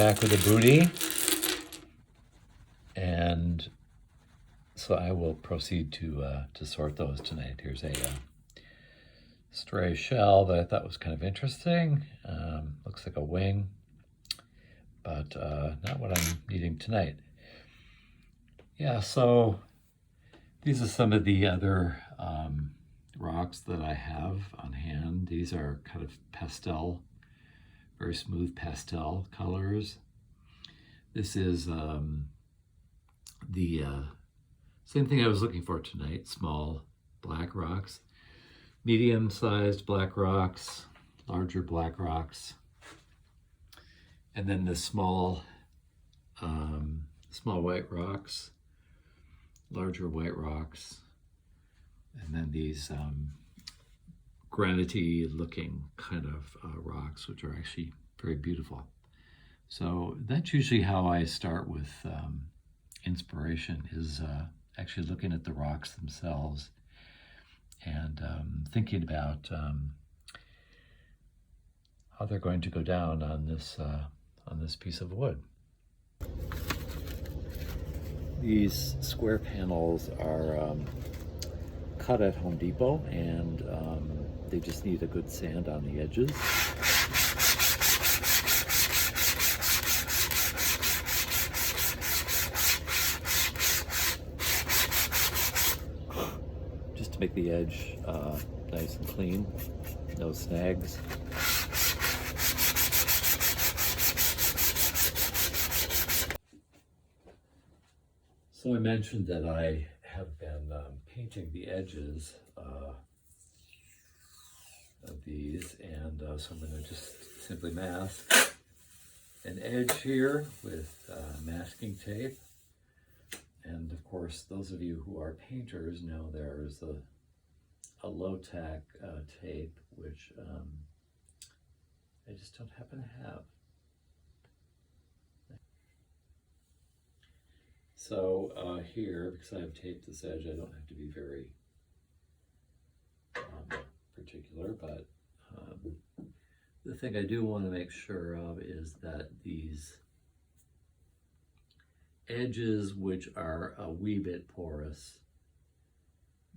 back with a booty, and so I will proceed to sort those tonight. Here's a stray shell that I thought was kind of interesting. Looks like a wing, but not what I'm needing tonight. Yeah, so these are some of the other rocks that I have on hand. These are kind of pastel, very smooth pastel colors. This is the same thing I was looking for tonight, small black rocks, medium-sized black rocks, larger black rocks, and then the small white rocks, larger white rocks, and then these granite-y looking kind of rocks, which are actually very beautiful. So that's usually how I start with inspiration, is actually looking at the rocks themselves and thinking about how they're going to go down on this piece of wood. These square panels are cut at Home Depot, and they just need a good sand on the edges. Just to make the edge nice and clean, no snags. So I mentioned that I have been painting the edges of these, and so I'm going to just simply mask an edge here with masking tape. And of course, those of you who are painters know there's a low-tack tape, which I just don't happen to have. So here, because I have taped this edge, I don't have to be very particular, but the thing I do want to make sure of is that these edges, which are a wee bit porous,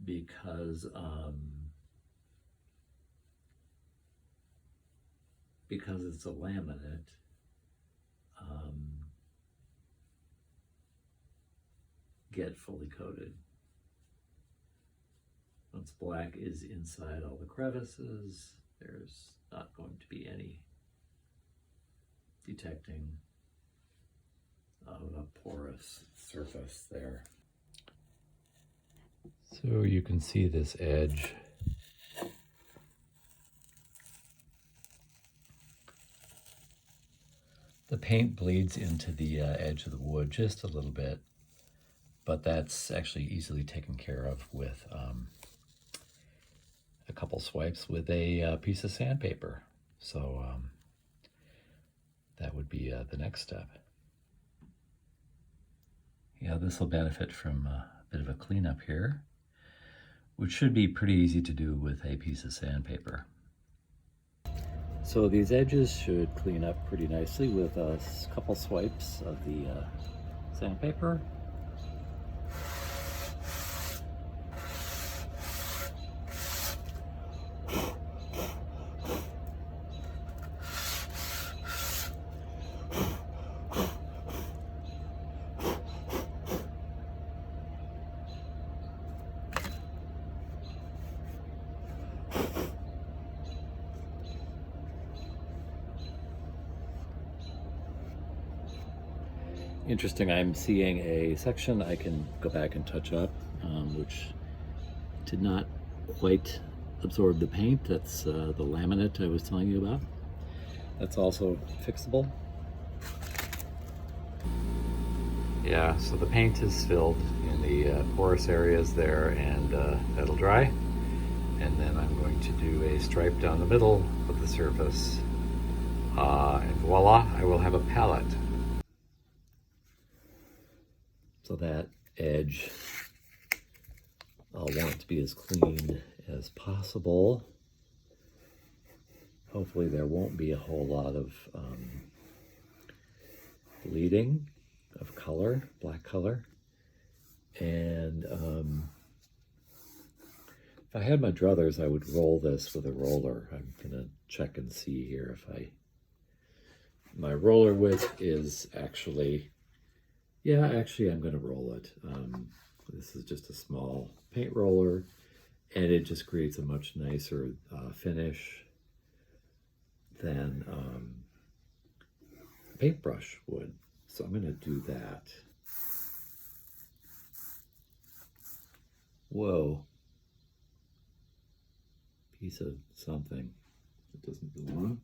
because it's a laminate, get fully coated. Once black is inside all the crevices, there's not going to be any detecting of a porous surface there. So you can see this edge. The paint bleeds into the edge of the wood just a little bit, but that's actually easily taken care of with a couple swipes with a piece of sandpaper. So that would be the next step. Yeah, this will benefit from a bit of a cleanup here, which should be pretty easy to do with a piece of sandpaper. So these edges should clean up pretty nicely with a couple swipes of the sandpaper. Interesting, I'm seeing a section I can go back and touch up, which did not quite absorb the paint. That's the laminate I was telling you about. That's also fixable. Yeah, so the paint is filled in the porous areas there, and that'll dry. And then I'm going to do a stripe down the middle of the surface. And voila, I will have a palette. So that edge, I'll want it to be as clean as possible. Hopefully there won't be a whole lot of bleeding of color, black color. And if I had my druthers, I would roll this with a roller. I'm gonna check and see here if my roller width is actually, yeah, actually I'm gonna roll it. This is just a small paint roller, and it just creates a much nicer finish than a paintbrush would. So I'm gonna do that. Whoa. Piece of something that doesn't belong.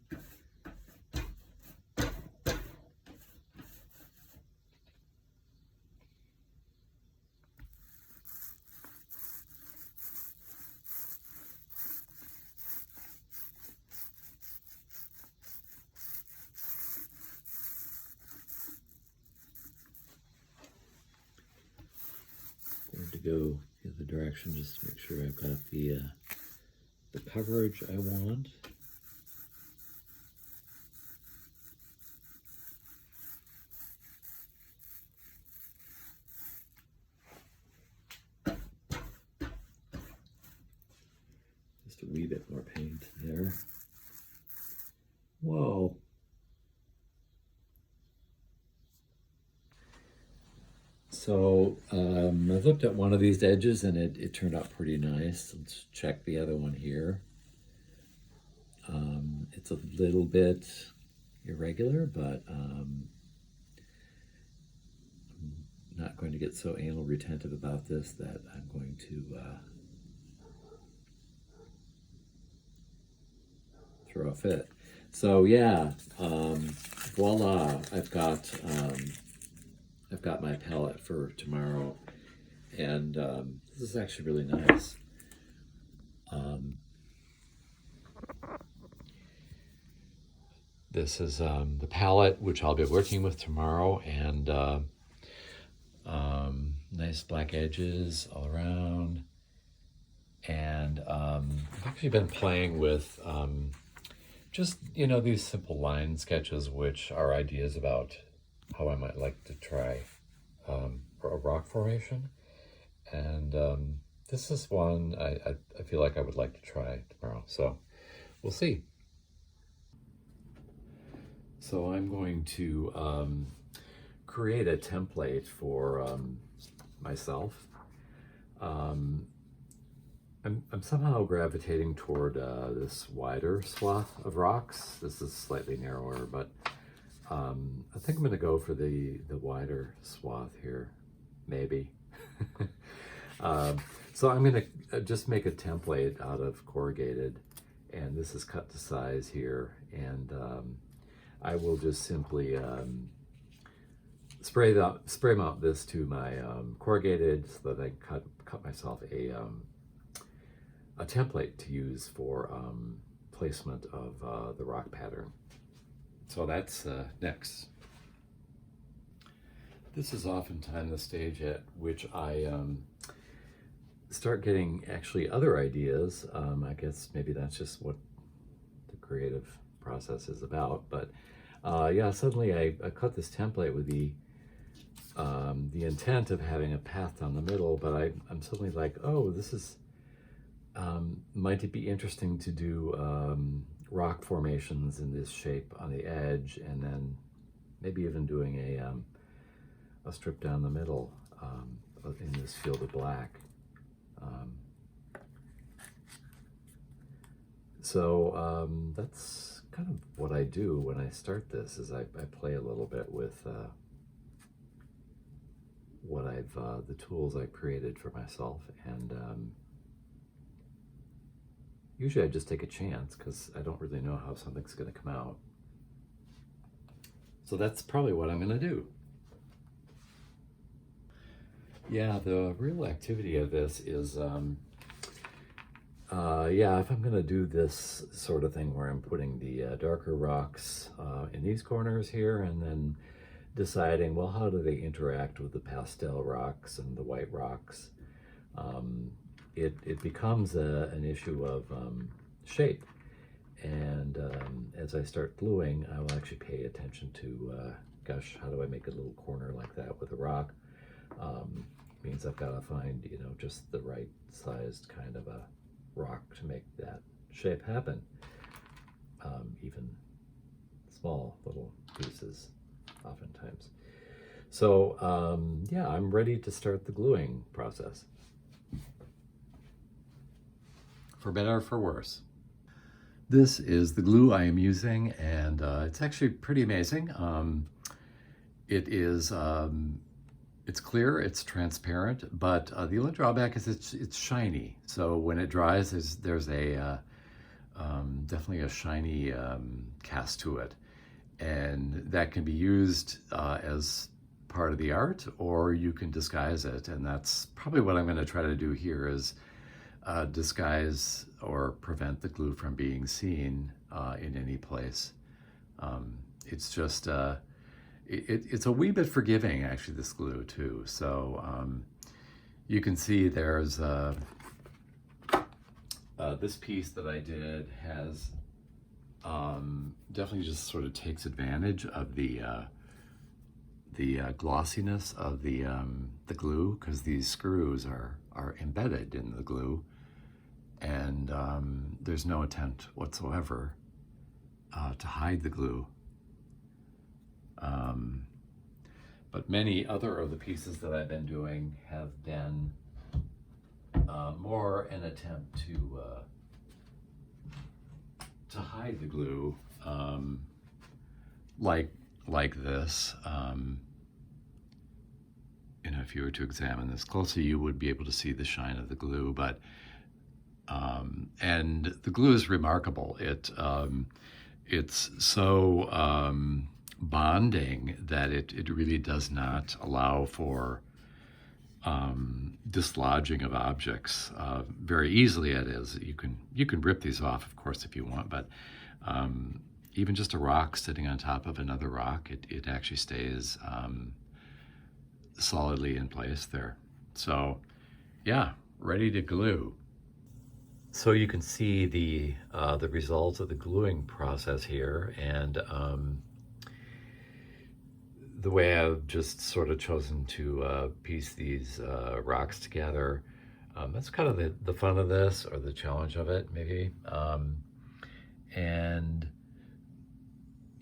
Going to go the other direction just to make sure I've got the coverage I want. Just a wee bit more paint there. Whoa. So I've looked at one of these edges and it turned out pretty nice. Let's check the other one here. It's a little bit irregular, but I'm not going to get so anal retentive about this that I'm going to throw a fit. So yeah, voila! I've got my palette for tomorrow, and this is actually really nice. This is the palette which I'll be working with tomorrow, and nice black edges all around. And I've actually been playing with just, these simple line sketches, which are ideas about how I might like to try a rock formation. And this is one I feel like I would like to try tomorrow. So we'll see. So I'm going to create a template for myself. I'm somehow gravitating toward this wider swath of rocks. This is slightly narrower, but I think I'm going to go for the wider swath here, maybe. So I'm going to just make a template out of corrugated, and this is cut to size here, and I will just simply spray mount this to my corrugated so that I cut myself a template to use for placement of the rock pattern. So that's next. This is oftentimes the stage at which I start getting actually other ideas. I guess maybe that's just what the creative process is about. But yeah, suddenly I cut this template with the intent of having a path down the middle, but I'm suddenly like, oh, this is might it be interesting to do rock formations in this shape on the edge, and then maybe even doing a strip down the middle in this field of black. So that's kind of what I do when I start this, is I play a little bit with what the tools I've created for myself, and usually I just take a chance because I don't really know how something's going to come out. So that's probably what I'm going to do. Yeah, the real activity of this is, yeah, if I'm going to do this sort of thing where I'm putting the darker rocks in these corners here, and then deciding, well, how do they interact with the pastel rocks and the white rocks? It becomes an issue of shape. And as I start gluing, I will actually pay attention to gosh, how do I make a little corner like that with a rock? Means I've got to find, you know, just the right sized kind of a rock to make that shape happen. Even small little pieces oftentimes. So yeah, I'm ready to start the gluing process. For better or for worse. This is the glue I am using, and it's actually pretty amazing. It is, it's clear, it's transparent, but the only drawback is it's shiny. So when it dries, there's a definitely a shiny cast to it, and that can be used as part of the art, or you can disguise it, and that's probably what I'm going to try to do here is disguise or prevent the glue from being seen in any place. It's just it's a wee bit forgiving, actually, this glue too. So you can see there's this piece that I did has definitely just sort of takes advantage of the glossiness of the glue, because these screws are embedded in the glue, and there's no attempt whatsoever to hide the glue. But many other of the pieces that I've been doing have been more an attempt to hide the glue, like this. You know, if you were to examine this closely, you would be able to see the shine of the glue. But and the glue is remarkable. It's so bonding that it really does not allow for dislodging of objects very easily. It is, you can rip these off, of course, if you want, but even just a rock sitting on top of another rock, it actually stays solidly in place there. So yeah, ready to glue. So you can see the results of the gluing process here, and the way I've just sort of chosen to piece these rocks together. That's kind of the fun of this, or the challenge of it, maybe. And,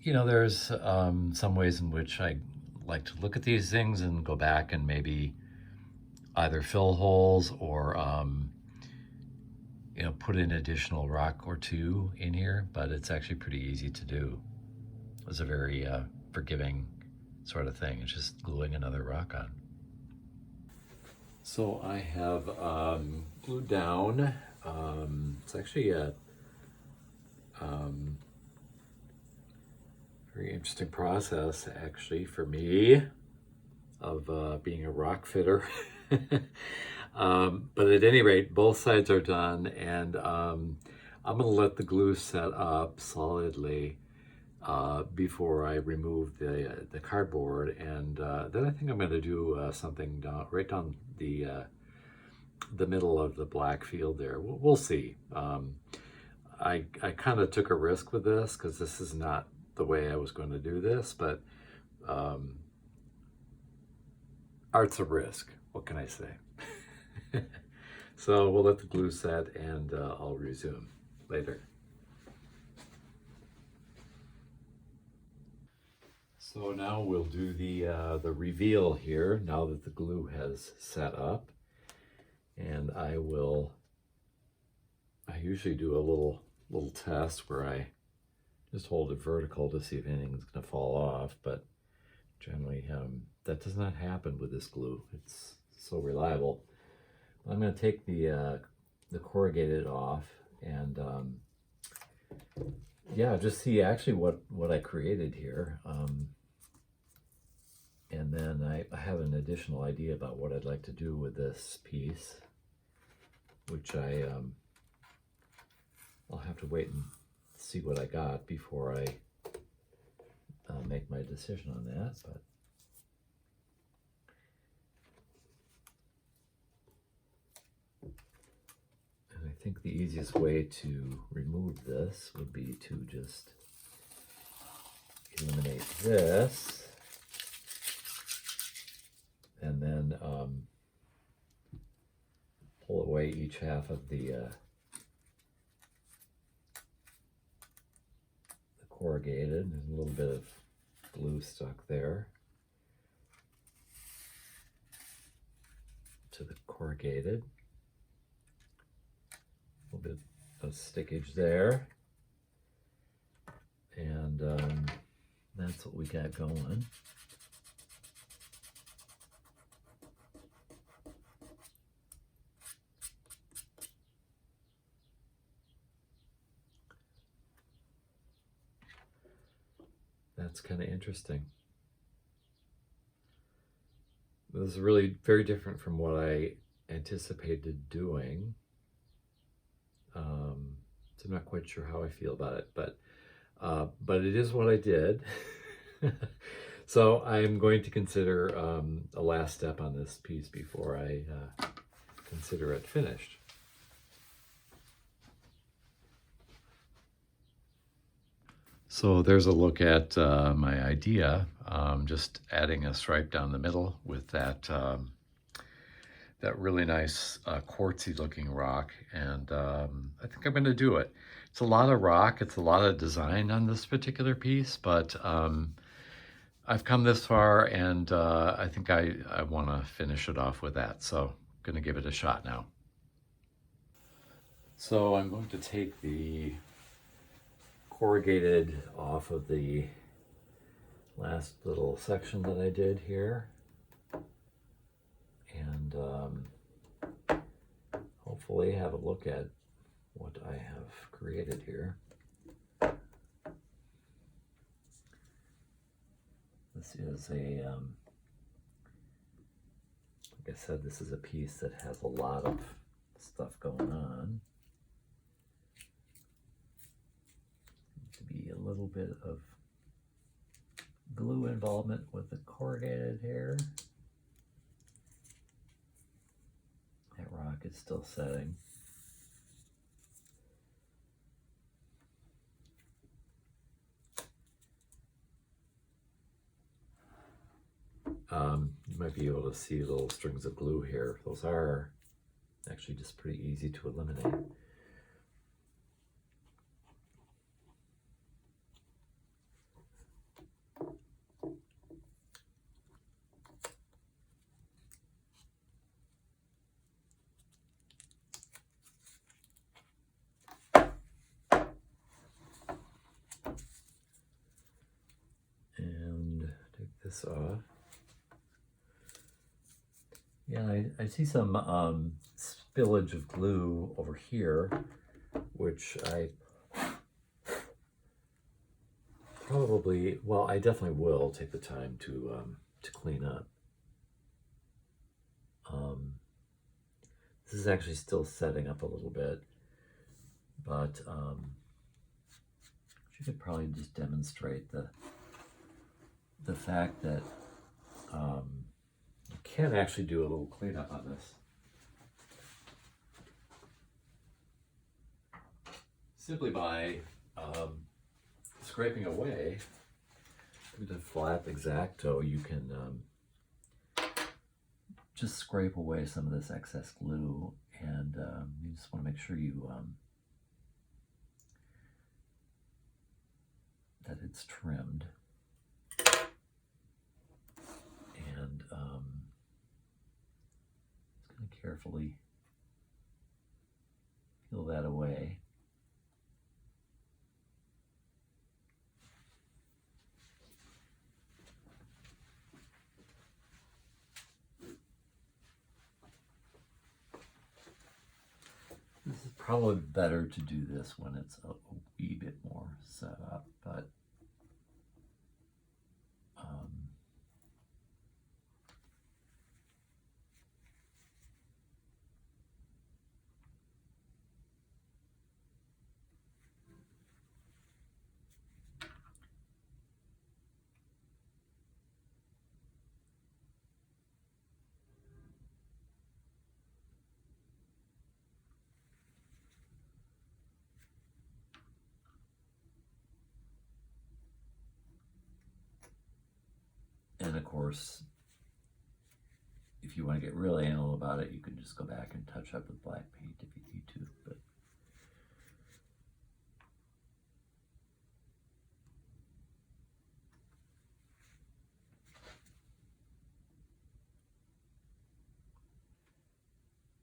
you know, there's some ways in which I like to look at these things and go back and maybe either fill holes or, you know, put an additional rock or two in here, but it's actually pretty easy to do. It's a very forgiving sort of thing. It's just gluing another rock on. So I have glued down, it's actually a very interesting process, actually, for me, of being a rock fitter. But at any rate, both sides are done, and I'm going to let the glue set up solidly before I remove the cardboard, and then I think I'm going to do something right down the middle of the black field there. We'll see. I kind of took a risk with this, because this is not the way I was going to do this, but art's a risk. What can I say? So we'll let the glue set, and I'll resume later. So now we'll do the reveal here, now that the glue has set up. And I usually do a little test where I just hold it vertical to see if anything's going to fall off, but generally that does not happen with this glue. It's so reliable. I'm going to take the corrugated off, and yeah, just see actually what I created here. And then I have an additional idea about what I'd like to do with this piece, which I'll have to wait and see what I got before I make my decision on that. But and I think the easiest way to remove this would be to just eliminate this. then pull away each half of the corrugated. There's a little bit of glue stuck there to the corrugated. A little bit of stickage there. And that's what we got going. That's kind of interesting. This is really very different from what I anticipated doing. So I'm not quite sure how I feel about it, but it is what I did. So I'm going to consider a last step on this piece before I consider it finished. So there's a look at my idea, just adding a stripe down the middle with that that really nice quartzy looking rock, and I think I'm going to do it. It's a lot of rock, it's a lot of design on this particular piece, but I've come this far, and I think I want to finish it off with that, so I'm going to give it a shot now. So I'm going to take the corrugated off of the last little section that I did here, and hopefully have a look at what I have created here. This is a, like I said, this is a piece that has a lot of stuff going on. To be a little bit of glue involvement with the corrugated here. That rock is still setting. You might be able to see little strings of glue here. Those are actually just pretty easy to eliminate. And take this off. Yeah, I see some spillage of glue over here, which I probably, well, I definitely will take the time to clean up. This is actually still setting up a little bit, but you could probably just demonstrate the fact that you can actually do a little cleanup on this. Simply by scraping away with a flat X-Acto, you can just scrape away some of this excess glue, and you just want to make sure you that it's trimmed. And just going to carefully peel that away. This is probably better to do this when it's a wee bit more set up, but and of course, if you want to get really anal about it, you can just go back and touch up with black paint if you need to. But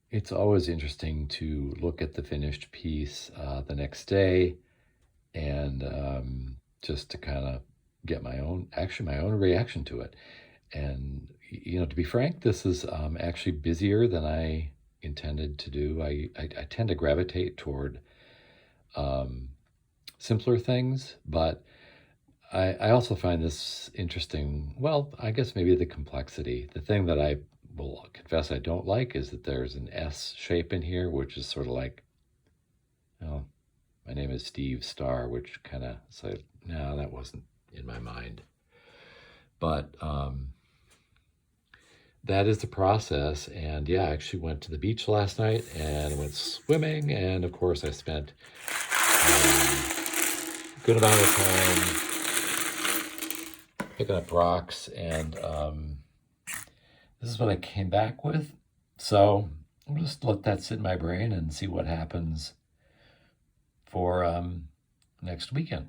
it's always interesting to look at the finished piece the next day and just to kind of get my own reaction to it. And, to be frank, this is actually busier than I intended to do. I tend to gravitate toward simpler things, but I also find this interesting. Well, I guess maybe the complexity. The thing that I will confess I don't like is that there's an S shape in here, which is sort of like, oh, my name is Steve Starr, which kind of said, no, that wasn't in my mind. But that is the process. And yeah, I actually went to the beach last night and went swimming. And of course, I spent a good amount of time picking up rocks. And this is what I came back with. So I'll just let that sit in my brain and see what happens for next weekend.